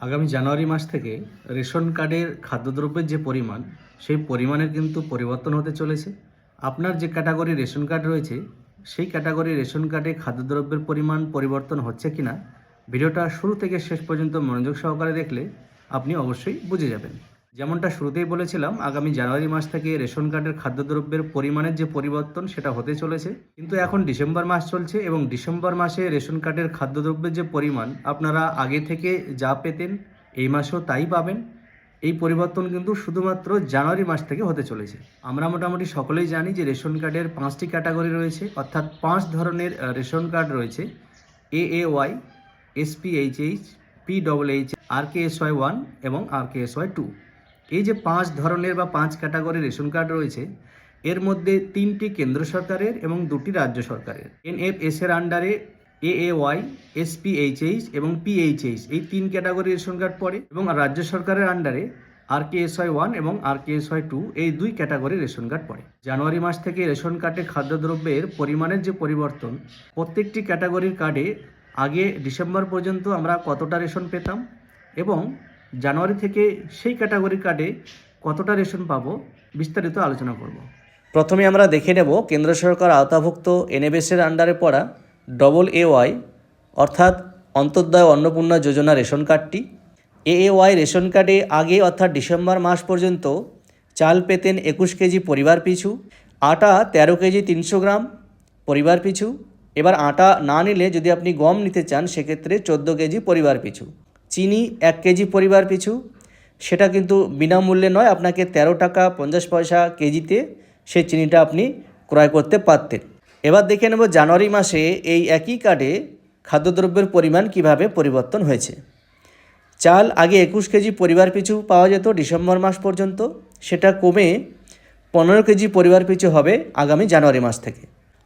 আগামী জানুয়ারি মাস থেকে রেশন কার্ডের খাদ্যদ্রব্যের যে পরিমাণ সেই পরিমাণের কিন্তু পরিবর্তন হতে চলেছে। আপনার যে ক্যাটাগরি রেশন কার্ড রয়েছে সেই ক্যাটাগরি রেশন কার্ডে খাদ্যদ্রব্যের পরিমাণ পরিবর্তন হচ্ছে কিনা ভিডিওটা শুরু থেকে শেষ পর্যন্ত মনোযোগ সহকারে দেখলে আপনি অবশ্যই বুঝে যাবেন। যেমনটা শুরুতেই বলেছিলাম, আগামী জানুয়ারি মাস থেকে রেশন কার্ডের খাদ্যদ্রব্যের পরিমাণের যে পরিবর্তন সেটা হতে চলেছে। কিন্তু এখন ডিসেম্বর মাস চলছে এবং ডিসেম্বর মাসে রেশন কার্ডের খাদ্যদ্রব্যের যে পরিমাণ আপনারা আগে থেকে যা পেতেন এই মাসেও তাই পাবেন। এই পরিবর্তন কিন্তু শুধুমাত্র জানুয়ারি মাস থেকে হতে চলেছে। আমরা মোটামুটি সকলেই জানি যে রেশন কার্ডের 5টি ক্যাটাগরি রয়েছে, অর্থাৎ 5 ধরনের রেশন কার্ড রয়েছে: AAY, SPHH, PHH, RKSY1 এবং RKSY2। এই যে 5 ধরনের বা 5 ক্যাটাগরি রেশন কার্ড রয়েছে, এর মধ্যে 3টি কেন্দ্র সরকারের এবং 2টি রাজ্য সরকারের। NFS এর আন্ডারে AAY, SPHH এবং PHH এই 3 ক্যাটাগরি রেশন কার্ড পড়ে এবং রাজ্য সরকারের আন্ডারে RKSY1 এবং RKSY2 এই 2 ক্যাটাগরি রেশন কার্ড পড়ে। জানুয়ারি মাস থেকে রেশন কার্ডে খাদ্যদ্রব্যের পরিমাণের যে পরিবর্তন, প্রত্যেকটি ক্যাটাগরির কার্ডে আগে ডিসেম্বর পর্যন্ত আমরা কতটা রেশন পেতাম এবং জানুয়ারি থেকে সেই ক্যাটাগরি কার্ডে কতটা রেশন পাবো বিস্তারিত আলোচনা করব। প্রথমে আমরা দেখে নেব কেন্দ্র সরকার আওতাভুক্ত NFS এর আন্ডারে পড়া AAY অর্থাৎ অন্তর্দয় অন্নপূর্ণা যোজনা রেশন কার্ডটি। AAY রেশন কার্ডে আগে অর্থাৎ ডিসেম্বর মাস পর্যন্ত চাল পেতেন 21 কেজি পরিবার পিছু, আটা 13 কেজি 300 গ্রাম পরিবার পিছু। এবার আটা না নিলে যদি আপনি গম নিতে চান সেক্ষেত্রে 14 কেজি পরিবার পিছু। চিনি 1 কেজি পরিবার পিছু, সেটা কিন্তু বিনামূল্যে নয়, আপনাকে 13 টাকা 50 পয়সা কেজিতে সেই চিনিটা আপনি ক্রয় করতে পারতেন। এবার দেখে নেব জানুয়ারি মাসে এই একই কার্ডে খাদ্যদ্রব্যের পরিমাণ কিভাবে পরিবর্তন হয়েছে। চাল আগে 21 কেজি পরিবার পিছু পাওয়া যেত ডিসেম্বর মাস পর্যন্ত, সেটা কমে 15 কেজি পরিবার পিছু হবে আগামী জানুয়ারি মাস থেকে।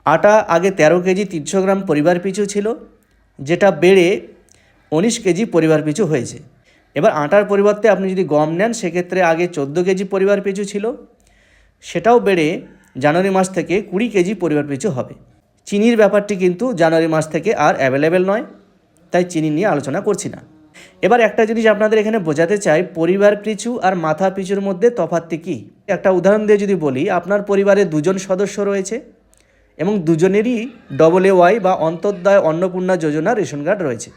আটা আগে 13 কেজি 300 গ্রাম পরিবার পিছু ছিল, যেটা বেড়ে 19 কেজি পরিবার পিছু হয়েছে। এবার আটার পরিবর্তে আপনি যদি গম নেন সেক্ষেত্রে আগে 14 কেজি পরিবার পিছু ছিল, সেটাও বেড়ে জানুয়ারি মাস থেকে 20 কেজি পরিবার পিছু হবে। চিনির ব্যাপারটি কিন্তু জানুয়ারি মাস থেকে আর অ্যাভেলেবেল নয়, তাই চিনি নিয়ে আলোচনা করছি না। এবার একটা জিনিস আপনাদের এখানে বোঝাতে চাই, পরিবার পিছু আর মাথা পিছুর মধ্যে তফাৎটি কী। একটা উদাহরণ দিয়ে যদি বলি, আপনার পরিবারে 2 জন সদস্য রয়েছে এবং দুজনেরই AAY বা অন্তর্দয় অন্নপূর্ণা যোজনা রেশন কার্ড রয়েছে।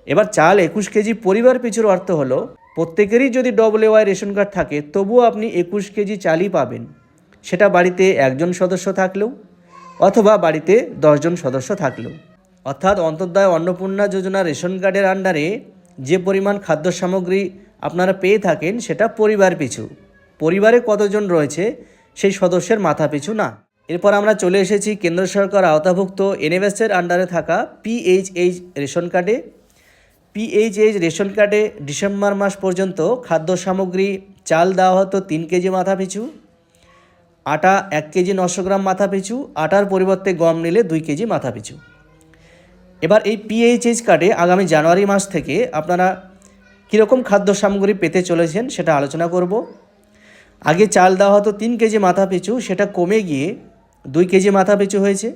এবার চাল 21 কেজি পরিবার পিছুর অর্থ হলো প্রত্যেকেরই যদি AAY রেশন কার্ড থাকে তবুও আপনি 21 কেজি চালই পাবেন, সেটা বাড়িতে একজন সদস্য থাকলেও অথবা বাড়িতে 10 জন সদস্য থাকলেও। অর্থাৎ অন্তর্দয় অন্নপূর্ণা যোজনা রেশন কার্ডের আন্ডারে যে পরিমাণ খাদ্য সামগ্রী আপনারা পেয়ে থাকেন সেটা পরিবার পিছু, পরিবারে কতজন রয়েছে সেই সদস্যের মাথা পিছু না। এরপর আমরা চলে এসেছি কেন্দ্র সরকার আওতাভুক্ত NFS এর আন্ডারে থাকা PHH রেশন কার্ডে। PHH রেশন কার্ডে ডিসেম্বর মাস পর্যন্ত খাদ্য সামগ্রী চাল দেওয়া হতো 3 কেজি মাথা পিছু, আটা 1 কেজি 900 গ্রাম মাথা পিছু, আটার পরিবর্তে গম নিলে 2 কেজি মাথা পিছু। এবার এই PHH কার্ডে আগামী জানুয়ারি মাস থেকে আপনারা কীরকম খাদ্য সামগ্রী পেতে চলেছেন সেটা আলোচনা করব। আগে চাল দেওয়া হতো 3 কেজি মাথা পিছু, সেটা কমে গিয়ে 2 কেজি মাথা পিছু হয়েছে।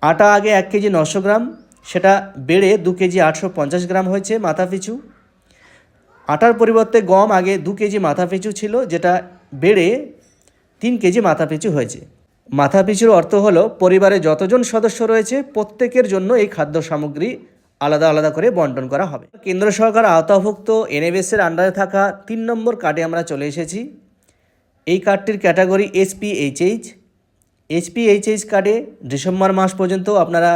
আটা আগে 1 কেজি 900 গ্রাম, সেটা বেড়ে 2 কেজি 850 গ্রাম হয়েছে মাথা পিছু। আটার পরিবর্তে গম আগে 2 কেজি মাথা পিছু ছিল, যেটা বেড়ে 3 কেজি মাথা পিছু হয়েছে। মাথা পিছুর অর্থ হলো পরিবারে যতজন সদস্য রয়েছে প্রত্যেকের জন্য এই খাদ্য সামগ্রী আলাদা আলাদা করে বন্টন করা হবে। কেন্দ্র সরকার আওতাভুক্ত NFS এর আন্ডারে থাকা 3 নম্বর কার্ডে আমরা চলে এসেছি। এই কার্ডটির ক্যাটাগরি SPHH। SPHH কার্ডে ডিসেম্বর মাস পর্যন্ত আপনারা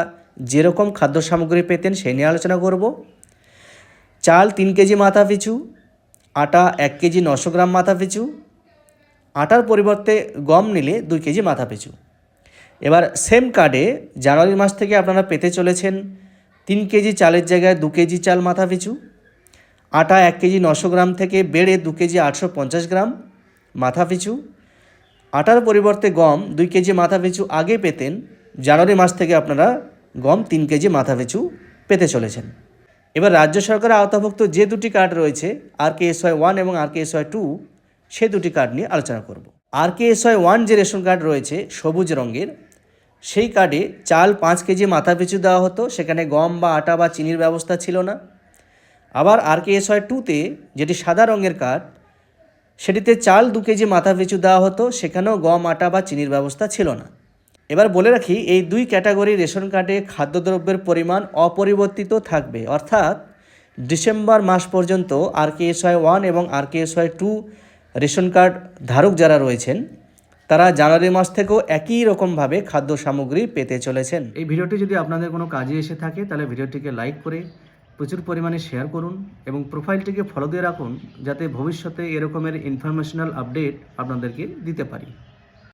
যেরকম খাদ্য সামগ্রী পেতেন সেই নিয়ে আলোচনা করব। চাল 3 কেজি মাথা পিছু, আটা 1 কেজি 900 গ্রাম মাথা পিছু, আটার পরিবর্তে গম নিলে 2 কেজি মাথা পিছু। এবার সেম কার্ডে জানুয়ারি মাস থেকে আপনারা পেতে চলেছেন 3 কেজি চালের জায়গায় 2 কেজি চাল মাথা পিছু, আটা 1 কেজি 900 গ্রাম থেকে বেড়ে 2 কেজি 850 গ্রাম মাথা পিছু, আটার পরিবর্তে গম 2 কেজি মাথা পিছু আগে পেতেন, জানুয়ারি মাস থেকে আপনারা গম 3 কেজি মাথা পিছু পেতে চলেছেন। এবার রাজ্য সরকারের আওতাভুক্ত যে 2টি কার্ড রয়েছে RKSY1 এবং RKSY2, সে 2টি কার্ড নিয়ে আলোচনা করব। RKSY1 যে রেশন কার্ড রয়েছে সবুজ রঙের, সেই কার্ডে চাল 5 কেজি মাথা পিছু দেওয়া হতো, সেখানে গম বা আটা বা চিনির ব্যবস্থা ছিল না। আবার RKSY 2-তে যেটি সাদা রঙের কার্ড, সেটিতে চাল 2 কেজি মাথা পিছু দেওয়া হতো, সেখানেও গম, আটা বা চিনির ব্যবস্থা ছিল না। এবার বলে রাখি, এই দুই ক্যাটাগরি রেশন কার্ডে খাদ্যদ্রব্যের পরিমাণ অপরিবর্তিত থাকবে, অর্থাৎ ডিসেম্বর মাস পর্যন্ত RKSY 1 এবং RKSY 2 রেশন কার্ড ধারক যারা রয়েছেন তারা জানুয়ারি মাস থেকেও একই রকমভাবে খাদ্য সামগ্রী পেতে চলেছেন। এই ভিডিওটি যদি আপনাদের কোনো কাজে এসে থাকে তাহলে ভিডিওটিকে লাইক করে প্রচুর পরিমাণে শেয়ার করুন এবং প্রোফাইলটিকে ফলো দিয়ে রাখুন, যাতে ভবিষ্যতে এরকমের ইনফরমেশনাল আপডেট আপনাদেরকে দিতে পারি।